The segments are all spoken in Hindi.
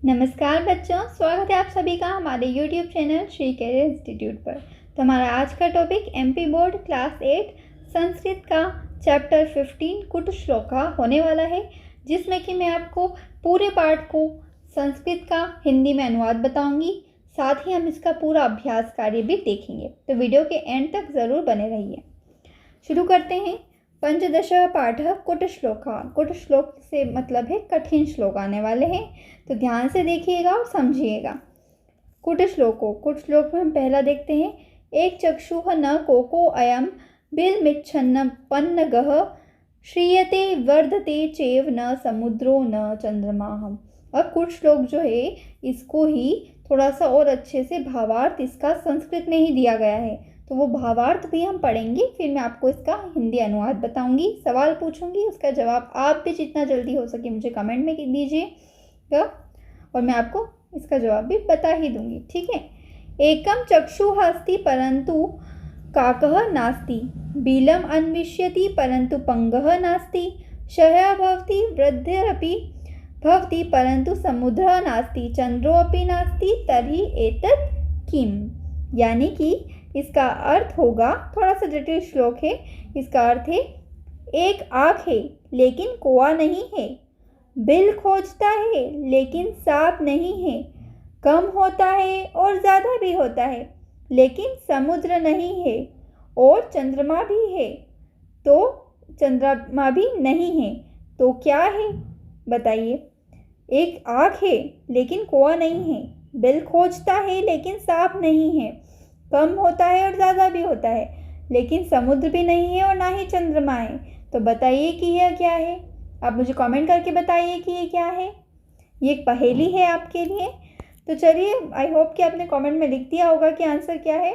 नमस्कार बच्चों, स्वागत है आप सभी का हमारे YouTube channel Shri career institute पर। तो हमारा आज का topic MP board class 8 Sanskrit का चैप्टर 15 कुट श्लोका होने वाला है, जिसमें कि मैं आपको पूरे पाठ को संस्कृत का हिंदी में अनुवाद बताऊंगी। साथ ही हम इसका पूरा अभ्यास कार्य भी देखेंगे, तो वीडियो के एंड तक ज़रूर बने रहिए। शुरू करते हैं। पंचदश पाठ कुट श्लोका। कुट श्लोक से मतलब है कठिन श्लोक आने वाले हैं, तो ध्यान से देखिएगा और समझिएगा। कुट श्लोक में हम पहला देखते हैं। एक चक्षुः न कोको अयम बिल मिच्छन्न पन्न गह श्रीयते वर्धते चेव न समुद्रो न चंद्रमाहम। अब कुट श्लोक जो है इसको ही थोड़ा सा और अच्छे से भावार्थ इसका संस्कृत में ही दिया गया है, तो वो भावार्थ भी हम पढ़ेंगे। फिर मैं आपको इसका हिंदी अनुवाद बताऊंगी, सवाल पूछूंगी, उसका जवाब आप भी जितना जल्दी हो सके मुझे कमेंट में दीजिएगा और मैं आपको इसका जवाब भी बता ही दूंगी। ठीक है। एकम चक्षुः अस्ति परंतु काकः नास्ति, बिलम अन्विष्यति परंतु पंगः नास्ति, शयः भवति वृद्धिरपि भवति परंतु समुद्रः नास्ति, चंद्रोऽपि नास्ति, तर्हि एतत् किम। यानी कि इसका अर्थ होगा, थोड़ा सा जटिल श्लोक है। इसका अर्थ है, एक आँख है लेकिन कुआं नहीं है, बिल खोजता है लेकिन सांप नहीं है, कम होता है और ज़्यादा भी होता है लेकिन समुद्र नहीं है, और चंद्रमा भी है तो चंद्रमा भी नहीं है, तो क्या है बताइए। एक आँख है लेकिन कुआं नहीं है, बिल खोजता है लेकिन सांप नहीं है, कम होता है और ज़्यादा भी होता है लेकिन समुद्र भी नहीं है और ना ही चंद्रमा है, तो बताइए कि यह क्या है। आप मुझे कमेंट करके बताइए कि ये क्या है। ये एक पहेली है आपके लिए। तो चलिए, आई होप कि आपने कमेंट में लिख दिया होगा कि आंसर क्या है।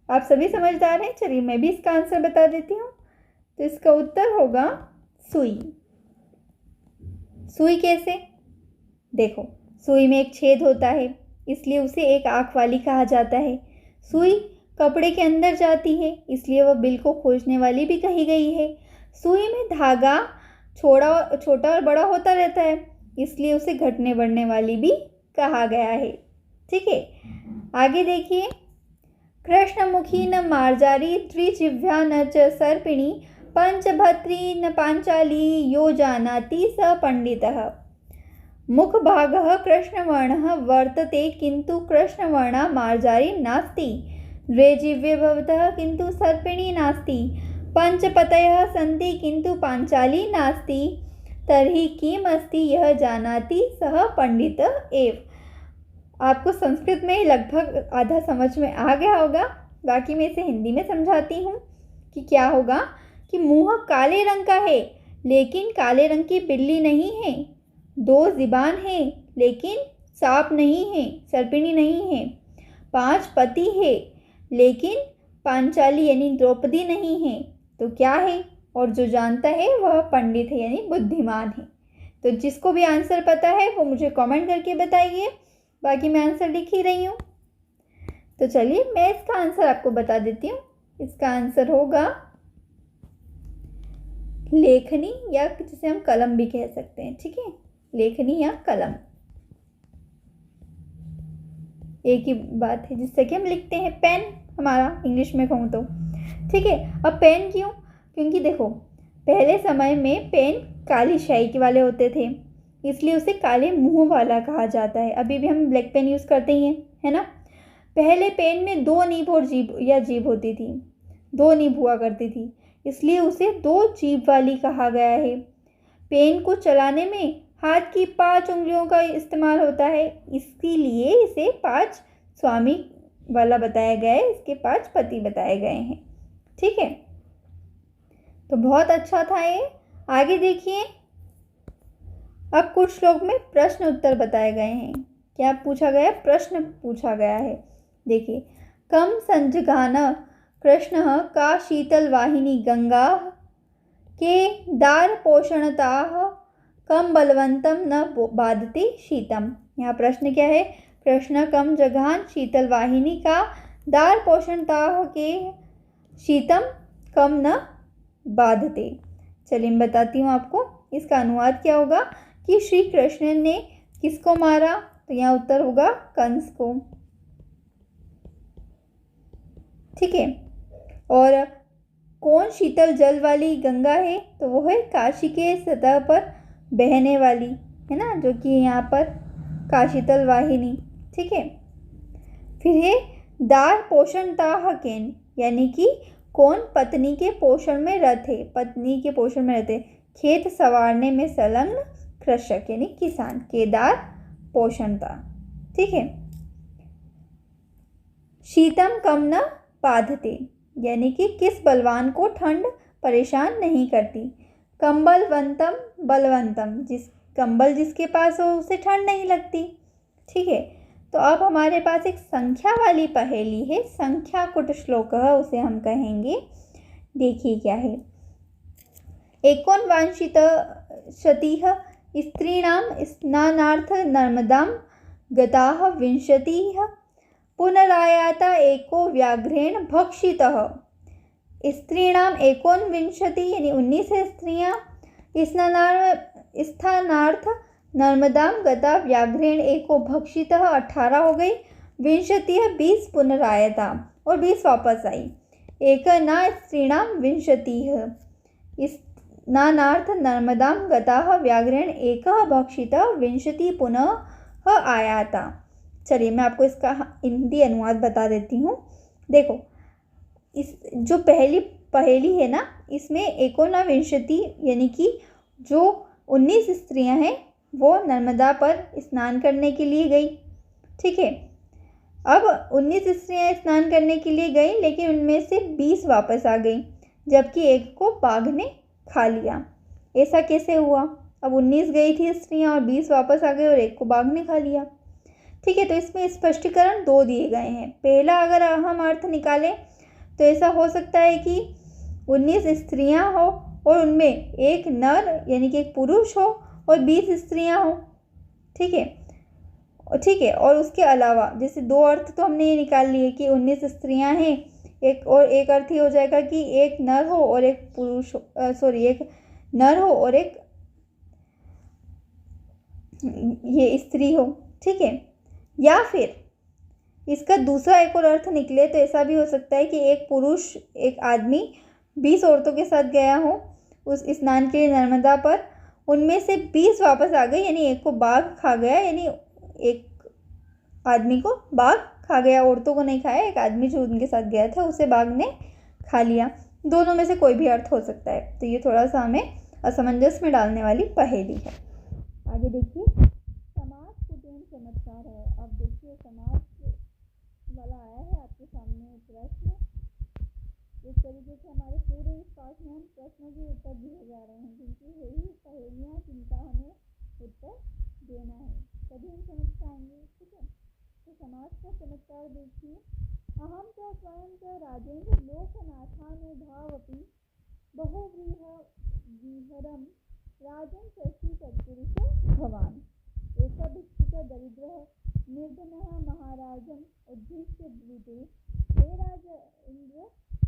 आप सभी समझदार हैं। चलिए मैं भी इसका आंसर बता देती हूँ। तो इसका उत्तर होगा सुई। सुई कैसे? देखो, सुई में एक छेद होता है, इसलिए उसे एक आँख वाली कहा जाता है। सुई कपड़े के अंदर जाती है, इसलिए वह बिल को खोजने वाली भी कही गई है। सुई में धागा छोटा और बड़ा होता रहता है, इसलिए उसे घटने बढ़ने वाली भी कहा गया है। ठीक है, आगे देखिए। कृष्णमुखी न मार्जारी द्विजिह्वा न च सर्पिणी, पंचभद्री न पांचाली, यो जानाति स पंडितः। मुखभागः कृष्णवर्णः वर्तते किन्तु कृष्णवर्णा मार्जारी नास्ति, द्वे जिह्वे भवतः किन्तु सर्पिणी नास्ति, पंचपतयः सन्ति किन्तु पांचाली नास्ति, तर्हि किम अस्ति यह जानाति सः पंडित एव। आपको संस्कृत में लगभग आधा समझ में आ गया होगा, बाकी मैं इसे हिंदी में समझाती हूँ कि क्या होगा। कि मुँह काले रंग का है लेकिन काले रंग की बिल्ली नहीं है, दो ज़िबान है लेकिन सांप नहीं है, सर्पिणी नहीं है, 5 पति है लेकिन पांचाली यानी द्रौपदी नहीं है, तो क्या है? और जो जानता है वह पंडित है यानी बुद्धिमान है। तो जिसको भी आंसर पता है वो मुझे कमेंट करके बताइए, बाकी मैं आंसर लिख ही रही हूँ। तो चलिए मैं इसका आंसर आपको बता देती हूँ। इसका आंसर होगा लेखनी, या जिसे हम कलम भी कह सकते हैं। ठीक है, लेखनी या कलम एक ही बात है, जिससे कि हम लिखते हैं। पेन हमारा इंग्लिश में कहूँ तो। ठीक है, अब पेन क्यों? क्योंकि देखो, पहले समय में पेन काली स्याही वाले होते थे, इसलिए उसे काले मुंह वाला कहा जाता है। अभी भी हम ब्लैक पेन यूज़ करते ही हैं, है ना। पहले पेन में 2 नीब और जीभ होती थी, 2 नीब हुआ करती थी, इसलिए उसे 2 जीभ वाली कहा गया है। पेन को चलाने में हाथ की 5 उंगलियों का इस्तेमाल होता है, इसीलिए इसे 5 स्वामी वाला बताया गया है, इसके 5 पति बताए गए हैं। ठीक है, तो बहुत अच्छा था ये। आगे देखिए। अब कुछ श्लोक में प्रश्न उत्तर बताए गए हैं। क्या पूछा गया? प्रश्न पूछा गया है। देखिए, कम संजगान कृष्ण का शीतल वाहिनी गंगा के दार पोषणताः, कम बलवंतम न बाधते शीतम। यहाँ प्रश्न क्या है? कृष्ण कम जगहान शीतल वाहिनी का दार पोषणताः के शीतम कम न बाधते। चलिए मैं बताती हूँ आपको। इसका अनुवाद क्या होगा कि श्री कृष्ण ने किसको मारा? तो यहाँ उत्तर होगा कंस को। ठीक है। और कौन शीतल जल वाली गंगा है? तो वो है काशी के सतह पर बहने वाली, है ना, जो कि यहाँ पर काशीतल वाहिनी। ठीक है। फिर है दार पोषण ताह केन, यानी कि कौन पत्नी के पोषण में रहते, पत्नी के पोषण में रहते, खेत संवारने में संलग्न कृषक यानी किसान, केदार पोषणता। ठीक है। शीतम कम न बाधते, यानी कि किस बलवान को ठंड परेशान नहीं करती। कंबलवंतम बलवंतम, कंबल जिसके पास हो उसे ठंड नहीं लगती। ठीक है। तो अब हमारे पास एक संख्या वाली पहेली है, संख्या कुट श्लोक उसे हम कहेंगे। देखिए क्या है। एकोनवांशित शतीह स्त्रीणां स्नानार्थ नर्मदां गताः विंशतिः पुनरायाता एको व्याघ्रेण भक्षितः। स्त्रीणाम 19 यानी 19 है स्त्रियां, स्थानार्थ नर्मदाम गता व्याघ्रेण एको भक्षितः 18 हो गई, 20 20 पुनरायता और 20 वापस आई। एक ना स्त्रीणाम 20 स्नानार्थ नर्मदाम गता व्याघ्रेण एक भक्षितः 20 पुनः आयाता। चलिए मैं आपको इसका हिंदी अनुवाद बता देती हूँ। देखो, इस जो पहली पहेली है ना, इसमें एकोनविंशति यानी कि जो 19 स्त्रियां हैं वो नर्मदा पर स्नान करने के लिए गई। ठीक है। अब 19 स्त्रियां स्नान करने के लिए गई, लेकिन उनमें से 20 वापस आ गई, जबकि एक को बाघ ने खा लिया। ऐसा कैसे हुआ? अब 19 गई थी स्त्रियां और 20 वापस आ गए और एक को बाघ ने खा लिया। ठीक है। तो इसमें स्पष्टीकरण 2 दिए गए हैं। पहला अगर हम अर्थ निकालें तो ऐसा हो सकता है कि 19 स्त्रियां हो और उनमें एक नर यानी कि एक पुरुष हो और 20 स्त्रियां हो। ठीक है। ठीक है। और उसके अलावा जैसे 2 अर्थ तो हमने ये निकाल लिए कि 19 स्त्रियां हैं, एक अर्थ ये हो जाएगा कि एक नर हो और एक पुरुष एक नर हो और एक ये स्त्री हो। ठीक है। या फिर इसका दूसरा एक और अर्थ निकले तो ऐसा भी हो सकता है कि एक पुरुष, एक आदमी 20 औरतों के साथ गया हो उस स्नान के लिए नर्मदा पर, उनमें से 20 वापस आ गए, यानी एक को बाघ खा गया, यानी एक आदमी को बाघ खा गया, औरतों को नहीं खाया, एक आदमी जो उनके साथ गया था उसे बाघ ने खा लिया। दोनों में से कोई भी अर्थ हो सकता है। तो ये थोड़ा सा हमें असमंजस में डालने वाली पहेली है। आगे देखिए, समाज कुटीन चमत्कार है। अब देखिए समाज वाला आया है आपके सामने प्रश्न। इस तरीके से हमारे पूरे इस पाठ में हम प्रश्नों के उत्तर दिए जा रहे हैं, क्योंकि यही पहेलियाँ जिनका हमें उत्तर देना है, तभी हम समझ पाएंगे। ठीक है। तो समाज का चमत्कार देखिए। अहम च स्वयं च राजेन्द्र लोकनाथानुभावपि बहुव्रीहरम राजन् षष्ठी तत्पुरुषो भवान्। एक भिक्षुक दरिद्रः निर्धनः महाराजम् उद्दिश्य ब्रूते, हे राजेन्द्र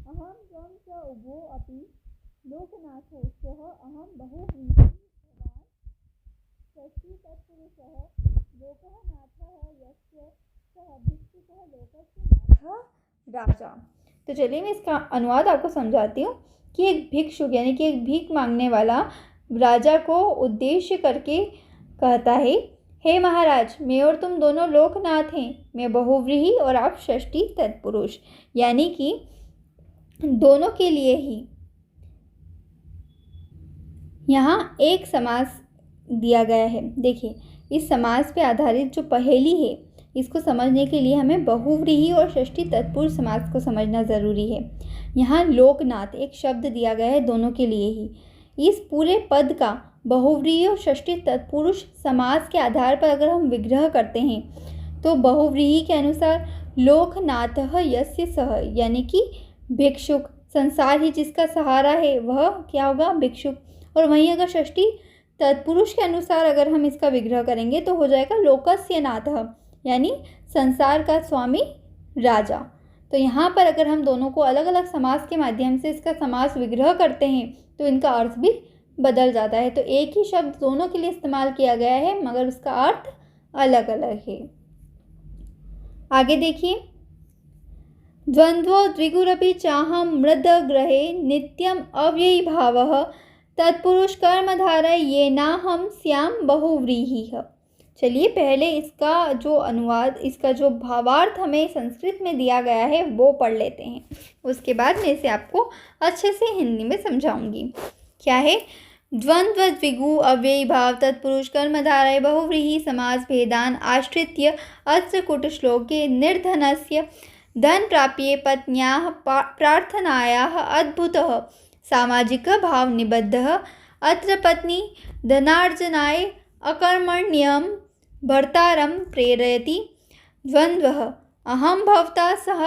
अहं त्वं च उभो अपि लोकनाथो स्वः अहं बहुव्रीहि भवान् षष्ठी तत्पुरुषः लोकः नाथः यस्य सः भिक्षुकः लोकस्य नाथः राजा। तो चलिए मैं इसका अनुवाद आपको समझाती हूँ कि एक भिक्षुक यानी कि एक भीख मांगने वाला राजा को उद्देश्य करके कहता है, हे महाराज, मैं और तुम दोनों लोकनाथ हैं, मैं बहुव्रीहि और आप षष्ठी तत्पुरुष, यानी कि दोनों के लिए ही यहाँ एक समास दिया गया है। देखिए, इस समास पे आधारित जो पहेली है इसको समझने के लिए हमें बहुव्रीहि और षष्ठी तत्पुरुष समास को समझना ज़रूरी है। यहाँ लोकनाथ एक शब्द दिया गया है दोनों के लिए ही। इस पूरे पद का बहुव्रीहि और षष्ठी तत्पुरुष समास के आधार पर अगर हम विग्रह करते हैं तो बहुव्रीहि के अनुसार लोकनाथः यस्य सः, यानी कि भिक्षुक, संसार ही जिसका सहारा है वह क्या होगा? भिक्षुक। और वहीं अगर षष्ठी तत्पुरुष के अनुसार अगर हम इसका विग्रह करेंगे तो हो जाएगा लोकस्य नाथः, यानी संसार का स्वामी राजा। तो यहाँ पर अगर हम दोनों को अलग अलग समास के माध्यम से इसका समास विग्रह करते हैं तो इनका अर्थ भी बदल जाता है। तो एक ही शब्द दोनों के लिए इस्तेमाल किया गया है मगर उसका अर्थ अलग अलग है। आगे देखिए, द्वंद्वो द्विगुरपि चाहं मृद ग्रहे नित्यम अव्ययी भावः तत्पुरुष कर्मधारय ये नाहम श्याम बहुव्रीहि। चलिए पहले इसका जो अनुवाद, इसका जो भावार्थ हमें संस्कृत में दिया गया है वो पढ़ लेते हैं, उसके बाद मैं इसे आपको अच्छे से हिंदी में समझाऊंगी। क्या है? द्वंद्व द्विगु अव्ययी भाव तत्पुरुष कर्मधारय बहुव्रीहि समास भेदान आश्रित्य अत्र कुटश्लोके निर्धनस्य धन प्राप्ये पत्न्याः प्रार्थनायाः अद्भुतः सामाजिकः भाव निबद्धः। अत्र पत्नी धनार्जनाय अकर्मण्यं भर्तारं प्रेरयति। द्वन्द्वः अहं भवता सह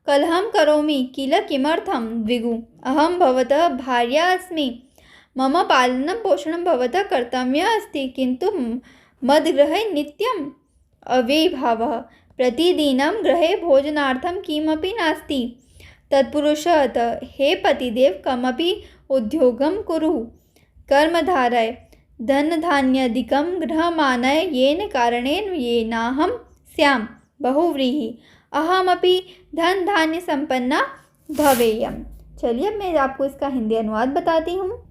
कलहं करोमि किल किमर्थं द्विगु अहं भवतः भार्या अस्मि मम पालनं पोषणं भवतः कर्तव्यम् अस्ति किन्तु मद्गृहे नित्यम् अव्ययीभावः प्रतिदिनं गृहे भोजनार्थं किमपि नास्ति। तत्पुरुषः हे पतिदेव कमपि उद्योगं कुरु कर्मधारय धनधान्यादिकं गृहमानय येन कारणेन येनाहं स्याम बहुव्रीहि अहमपि धन धान्य संपन्ना भवेयम। चलिए अब मैं आपको इसका हिंदी अनुवाद बताती हूँ।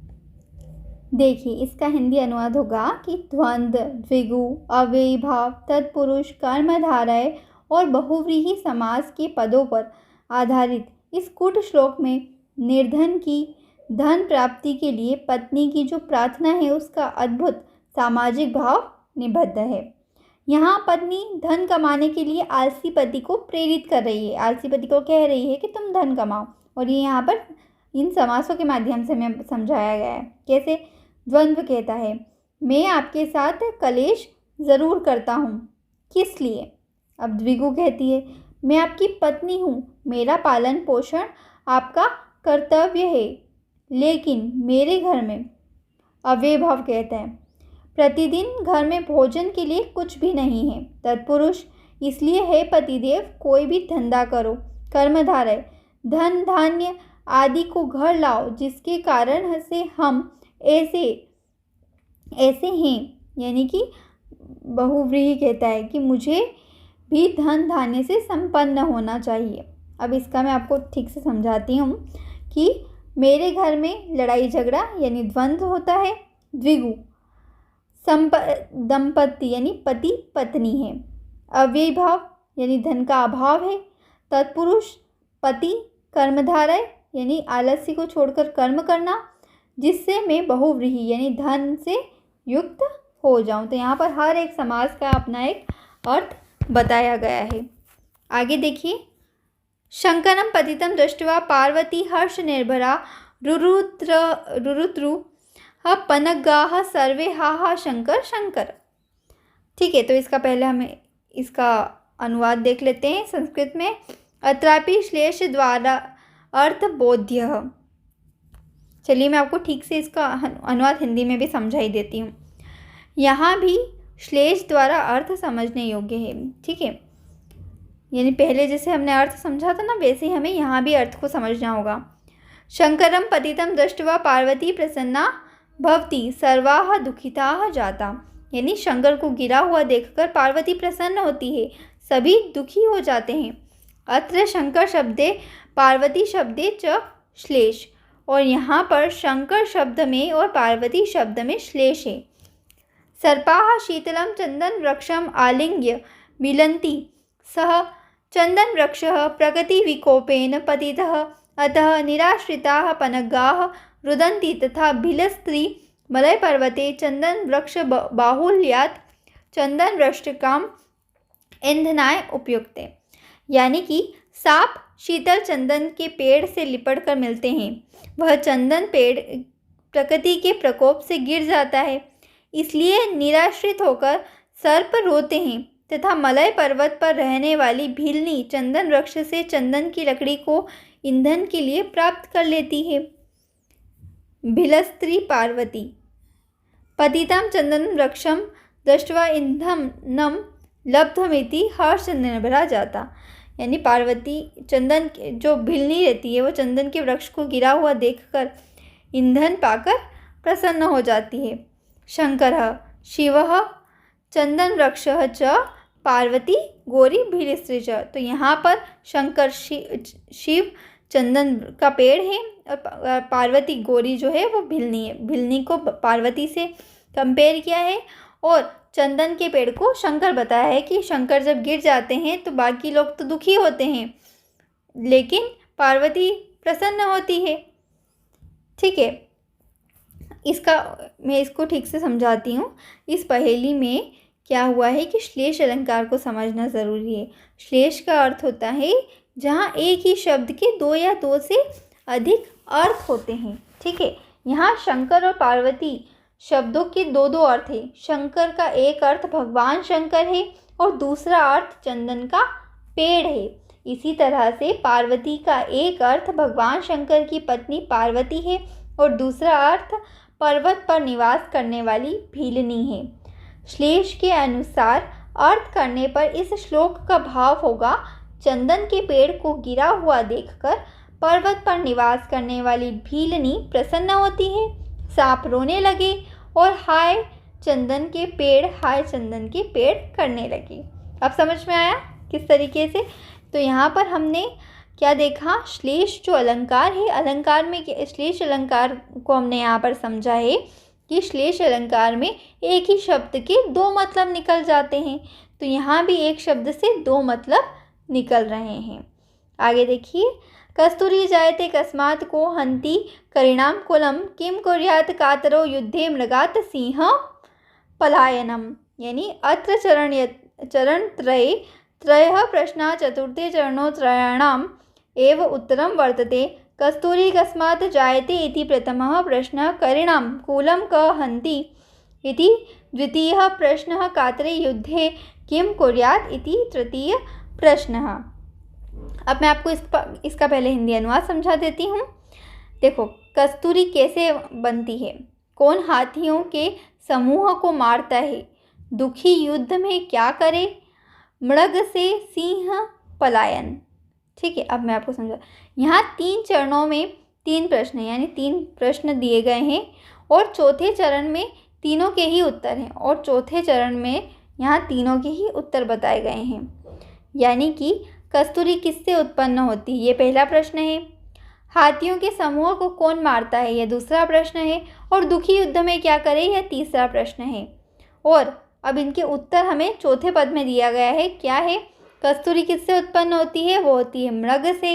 देखिए इसका हिंदी अनुवाद होगा कि द्वंद्व द्विगु अव्ययी भाव तत्पुरुष कर्मधारय और बहुव्रीहि समास के पदों पर आधारित इस कुट श्लोक में निर्धन की धन प्राप्ति के लिए पत्नी की जो प्रार्थना है उसका अद्भुत सामाजिक भाव निबद्ध है। यहाँ पत्नी धन कमाने के लिए आलसी पति को प्रेरित कर रही है, आलसी पति को कह रही है कि तुम धन कमाओ, और ये यहाँ पर इन समासों के माध्यम से हमें समझाया गया है। कैसे? द्वंद्व कहता है मैं आपके साथ कलेश ज़रूर करता हूँ, किस लिए? अब द्विगु कहती है मैं आपकी पत्नी हूँ, मेरा पालन पोषण आपका कर्तव्य है, लेकिन मेरे घर में अव्यय भाव कहता है प्रतिदिन घर में भोजन के लिए कुछ भी नहीं है। तत्पुरुष इसलिए है पतिदेव कोई भी धंधा करो, कर्मधारय धन धान्य आदि को घर लाओ जिसके कारण से हम ऐसे हैं। यानी कि बहुव्रीहि कहता है कि मुझे भी धन धान्य से संपन्न होना चाहिए। अब इसका मैं आपको ठीक से समझाती हूँ कि मेरे घर में लड़ाई झगड़ा यानी द्वंद्व होता है, द्विगु दंपति यानी पति पत्नी है, अव्ययी भाव यानी धन का अभाव है, तत्पुरुष पति कर्मधारय यानी आलस्य को छोड़कर कर्म करना जिससे मैं बहुव्रीहि यानी धन से युक्त हो जाऊं। तो यहाँ पर हर एक समास का अपना एक अर्थ बताया गया है। आगे देखिए, शंकरम पतितं दृष्ट्वा पार्वती हर्ष निर्भरा रुरुद्रु पनगाः सर्वे हा हा शंकर शंकर। ठीक है, तो इसका पहले हमें इसका अनुवाद देख लेते हैं संस्कृत में। अत्रापि श्लेष द्वारा अर्थ बोध्य। चलिए मैं आपको ठीक से इसका अनुवाद हिंदी में भी समझाई देती हूँ। यहाँ भी श्लेष द्वारा अर्थ समझने योग्य है। ठीक है, यानी पहले जैसे हमने अर्थ समझा था ना, वैसे ही हमें यहाँ भी अर्थ को समझना होगा। शंकरम पतितं दृष्ट्वा पार्वती प्रसन्ना भवती सर्वाः दुखिताः जाता। यानी शंकर को गिरा हुआ देखकर पार्वती प्रसन्न होती है, सभी दुखी हो जाते हैं। अत्र शंकर शब्दे पार्वती शब्दे च श्लेष, और यहाँ पर शंकर शब्द में और पार्वती शब्द में श्लेष है। सर्पाः शीतलं चंदन वृक्षम आलिंग्य मिलन्ति सह चंदन वृक्षः प्रकृति विकोपेन पतितः अतः निराश्रिताः पनगाः रुदन्ति तथा भिलस्त्री मलय पर्वते चंदन वृक्ष बाहुल्यात् चंदन वृक्षकाम ईंधनाय उपयुक्ते। यानी कि सांप शीतल चंदन के पेड़ से लिपट कर मिलते हैं, वह चंदन पेड़ प्रकृति के प्रकोप से गिर जाता है, इसलिए निराश्रित होकर सर्प रोते हैं तथा मलय पर्वत पर रहने वाली भीलनी चंदन वृक्ष से चंदन की लकड़ी को ईंधन के लिए प्राप्त कर लेती है। भिलस्त्री पार्वती पतितं चंदन वृक्षम दृष्ट्वा ईंधनम लब्धमिति हर्ष निर्भरा जाता। यानी पार्वती चंदन जो भिलनी रहती है वो चंदन के वृक्ष को गिरा हुआ देखकर ईंधन पाकर प्रसन्न हो जाती है। शंकर शिव चंदन वृक्षः च पार्वती गौरी भीलस्त्री च। तो यहाँ पर शंकर शिव चंदन का पेड़ है और पार्वती गौरी जो है वो भिलनी है। भिलनी को पार्वती से कंपेयर किया है और चंदन के पेड़ को शंकर बताया है कि शंकर जब गिर जाते हैं तो बाकी लोग तो दुखी होते हैं लेकिन पार्वती प्रसन्न होती है। ठीक है, मैं इसको ठीक से समझाती हूँ। इस पहेली में क्या हुआ है कि श्लेष अलंकार को समझना ज़रूरी है। श्लेष का अर्थ होता है जहाँ एक ही शब्द के दो या दो से अधिक अर्थ होते हैं। ठीक है, यहाँ शंकर और पार्वती शब्दों के दो दो अर्थ है। शंकर का एक अर्थ भगवान शंकर है और दूसरा अर्थ चंदन का पेड़ है। इसी तरह से पार्वती का एक अर्थ भगवान शंकर की पत्नी पार्वती है और दूसरा अर्थ पर्वत पर निवास करने वाली भीलनी है। श्लेष के अनुसार अर्थ करने पर इस श्लोक का भाव होगा, चंदन के पेड़ को गिरा हुआ देखकर पर्वत पर निवास करने वाली भीलनी प्रसन्न होती है, सांप रोने लगे और हाय चंदन के पेड़, हाय चंदन के पेड़ करने लगे। अब समझ में आया किस तरीके से? तो यहाँ पर हमने क्या देखा, श्लेष जो अलंकार है, अलंकार में श्लेष अलंकार को हमने यहाँ पर समझा है कि श्लेष अलंकार में एक ही शब्द के दो मतलब निकल जाते हैं। तो यहाँ भी एक शब्द से दो मतलब निकल रहे हैं। आगे देखिए, कस्तूरी जायते कस्मात् को हंति करिणाम कुलम किम कुर्यात् कातरो युद्धे मृगात् सिंह पलायनम। यानी अत्र चरण त्रयः प्रश्ना चतुर्थे चरणोत्रयाणाम एव उत्तरम वर्तते। कस्तूरी कस्मात् जायते इति प्रथमः प्रश्नः, करिणाम कूलं क हन्ति इति द्वितीयः प्रश्नः, कातरे युद्धे किं कुर्यात् इति तृतीय प्रश्नः। अब मैं आपको इसका पहले हिंदी अनुवाद समझा देती हूँ। देखो, कस्तूरी कैसे बनती है, कौन हाथियों के समूह को मारता है, दुखी युद्ध में क्या करे, मृग से सिंह पलायन। ठीक है, अब मैं आपको समझा। यहाँ 3 चरणों में 3 प्रश्न यानी 3 प्रश्न दिए गए हैं और चौथे चरण में तीनों के ही उत्तर हैं और चौथे चरण में यहाँ तीनों के ही उत्तर बताए गए हैं। यानी कि कस्तूरी किससे उत्पन्न होती है, ये पहला प्रश्न है। हाथियों के समूह को कौन मारता है, यह दूसरा प्रश्न है। और दुखी युद्ध में क्या करे, यह तीसरा प्रश्न है। और अब इनके उत्तर हमें चौथे पद में दिया गया है। क्या है, कस्तूरी किससे उत्पन्न होती है, वो होती है मृग से।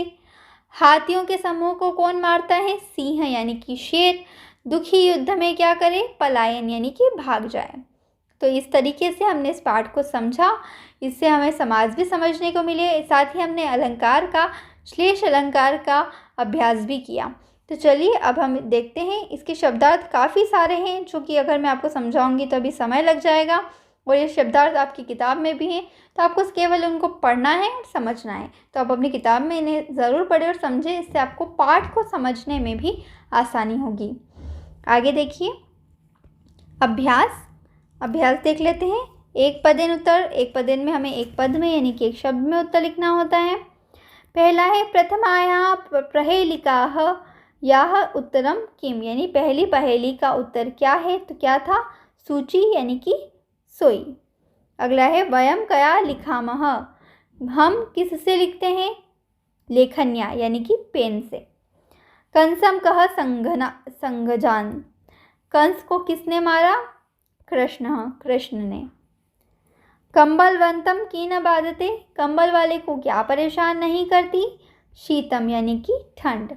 हाथियों के समूह को कौन मारता है, सिंह यानी कि शेर। दुखी युद्ध में क्या करे, पलायन यानी कि भाग जाए। तो इस तरीके से हमने इस पाठ को समझा। इससे हमें समाज भी समझने को मिले, साथ ही हमने अलंकार का, श्लेष अलंकार का अभ्यास भी किया। तो चलिए अब हम देखते हैं। इसके शब्दार्थ काफ़ी सारे हैं जो कि अगर मैं आपको समझाऊंगी तो अभी समय लग जाएगा और ये शब्दार्थ आपकी किताब में भी हैं, तो आपको केवल उनको पढ़ना है और समझना है। तो आप अपनी किताब में इन्हें ज़रूर पढ़ें और समझें, इससे आपको पाठ को समझने में भी आसानी होगी। आगे देखिए, अभ्यास देख लेते हैं। एक पदेन उत्तर, एक पदेन में हमें एक पद में यानी कि एक शब्द में उत्तर लिखना होता है। पहला है प्रथमायाः प्रहेलिकाः याः उत्तरम किम, यानी पहली पहेली का उत्तर क्या है, तो क्या था, सूची यानी कि सोई। अगला है वयम कया लिखामः, हम किससे लिखते हैं, लेखन्या यानी कि पेन से। कंसम कह संघजान, कंस को किसने मारा, कृष्ण ने। कंबलवंतम की न बाधते, कंबल वाले को क्या परेशान नहीं करती, शीतम यानी कि ठंड।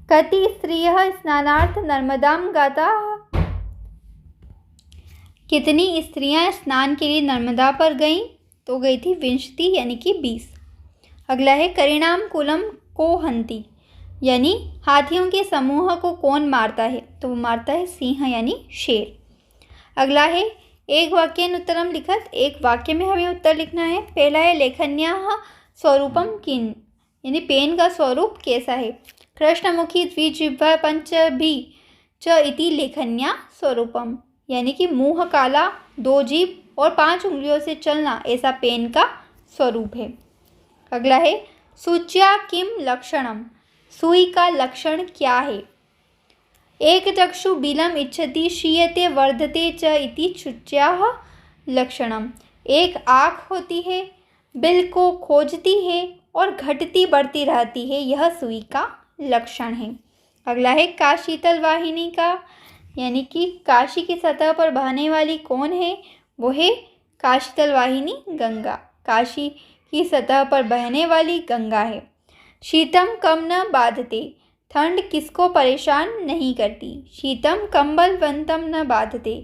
कति स्त्रियः स्नानार्थ नर्मदाम गाता, कितनी स्त्रियां स्नान के लिए नर्मदा पर गईं, तो गई थी 20 यानी कि 20। अगला है करिणाम कुलम को हंती, यानी हाथियों के समूह को कौन मारता है, तो वो मारता है सिंह यानी शेर। अगला है एक वाक्येन उत्तरम लिखत, एक वाक्य में हमें उत्तर लिखना है। पहला है लेखन्याः स्वरूपम किन, यानी पेन का स्वरूप कैसा है। कृष्णमुखी द्विजिह्वा पंचभी च इति लेखन्या स्वरूपम, यानी कि मुंह काला, 2 जीभ और 5 उंगलियों से चलना, ऐसा पेन का स्वरूप है। अगला है सूच्या किम लक्षणम, सुई का लक्षण क्या है। एक चक्षु बिलम इच्छति शीयते वर्धते च इति शुच्याः लक्षणम। एक आँख होती है, बिल को खोजती है और घटती बढ़ती रहती है, यह सुई का लक्षण है। अगला है काशीतल वाहिनी का, यानी कि काशी की सतह पर बहने वाली कौन है, वो है काशीतल वाहिनी गंगा। काशी की सतह पर बहने वाली गंगा है। शीतम कम न बाधते, ठंड किसको परेशान नहीं करती। शीतम कंबल वंतम न बाधते,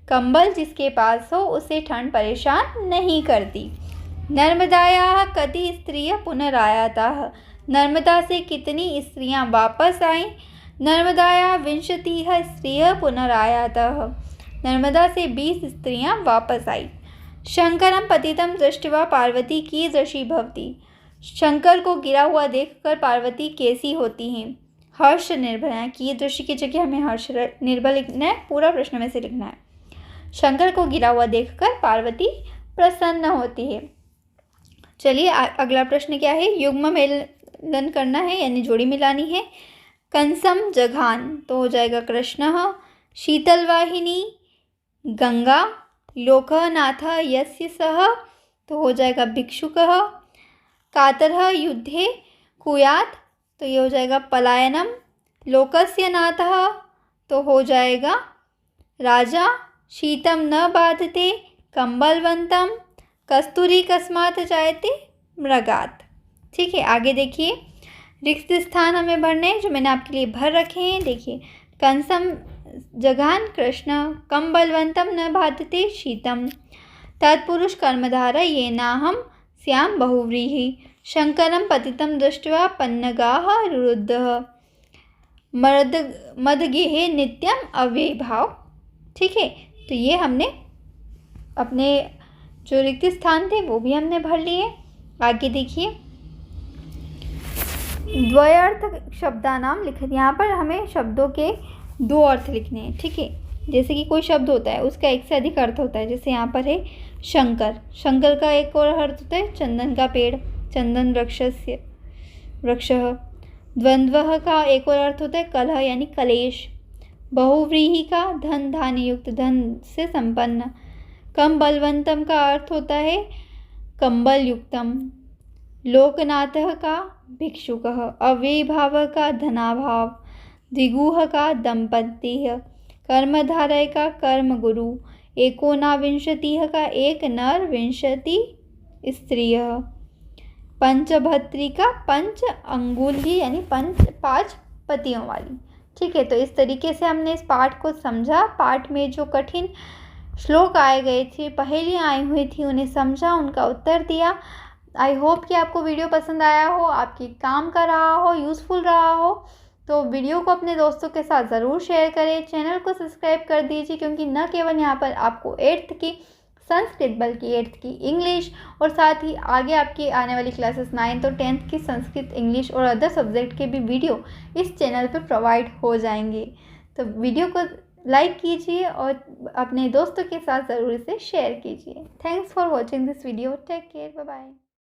कंबल जिसके पास हो उसे ठंड परेशान नहीं करती। नर्मदायाः कति स्त्रियः पुनरायाताः, नर्मदा से कितनी स्त्रियां वापस आईं। नर्मदायाः विंशतिः स्त्रियः पुनरायाताः, नर्मदा से 20 स्त्रियां वापस आई। शंकरम पतितं दृष्ट्वा पार्वती कीदृशी भवति, शंकर को गिरा हुआ देखकर पार्वती कैसी होती हैं। हर्ष निर्भरा, कीदृशी की जगह हमें हर्ष निर्भर लिखना है, पूरा प्रश्न में से लिखना है। शंकर को गिरा हुआ देखकर पार्वती प्रसन्न होती है। चलिए अगला प्रश्न क्या है, युग्म मेलन करना है यानी जोड़ी मिलानी है। कंसम जघान तो हो जाएगा कृष्ण, शीतलवाहिनी गंगा, लोकनाथः यस्य सः तो हो जाएगा भिक्षुकः, कातरः युद्धे कुयात तो ये हो जाएगा पलायनम, लोकस्य नाथः तो हो जाएगा राजा, शीतम न बाधते कंबलवंतम, कस्तूरी कस्मात् जायते मृगात। ठीक है, आगे देखिए रिक्त स्थान हमें भरने जो मैंने आपके लिए भर रखे हैं। देखिए कंसम जघान कृष्ण, कंबलवंतम न बाधते शीतम, तत्पुरुष कर्मधारा ये नाहम श्याम बहुव्रीहि, शंकरम पतितं दृष्ट्वा पन्नगाः रुरुद्धः, मदगेहे नित्यम अव्ययभाव। ठीक है, तो ये हमने अपने जो रिक्त स्थान थे वो भी हमने भर लिए। आगे देखिए द्वयार्थ शब्दानाम लिखित, यहाँ पर हमें शब्दों के 2 अर्थ लिखने हैं। ठीक है, जैसे कि कोई शब्द होता है उसका एक से अधिक अर्थ होता है, जैसे यहाँ पर है शंकर, शंकर का एक और अर्थ होता है चंदन का पेड़, चंदन वृक्षः। द्वंद्वः का एक और अर्थ होता है कलह यानी कलेश। बहुव्रीहि का धन धान्य युक्त, धन से संपन्न। कम बलवंतम का अर्थ होता है कंबल युक्तम। लोकनाथः का भिक्षुकः, अव्ययभाव का धनाभाव, द्विगुह का दंपत्ति, कर्मधारय का कर्म गुरु, एकोनाविंशतिः का एक नर 20 स्त्रियः, पंचभत्री का 5 अंगुली यानी 5 पतियों वाली। ठीक है, तो इस तरीके से हमने इस पाठ को समझा। पाठ में जो कठिन श्लोक आए गए थे, पहेलियाँ आई हुई थी, उन्हें समझा, उनका उत्तर दिया। आई होप कि आपको वीडियो पसंद आया हो, आपके काम का रहा हो, यूज़फुल रहा हो। तो वीडियो को अपने दोस्तों के साथ ज़रूर शेयर करें, चैनल को सब्सक्राइब कर दीजिए, क्योंकि न केवल यहाँ पर आपको 8th की संस्कृत बल्कि 8th की इंग्लिश और साथ ही आगे आपकी आने वाली क्लासेस 9th और 10th की संस्कृत, इंग्लिश और अदर सब्जेक्ट के भी वीडियो इस चैनल पर प्रोवाइड हो जाएंगे। तो वीडियो को लाइक कीजिए और अपने दोस्तों के साथ ज़रूर इसे शेयर कीजिए। Thanks for watching this video. Take care, bye bye.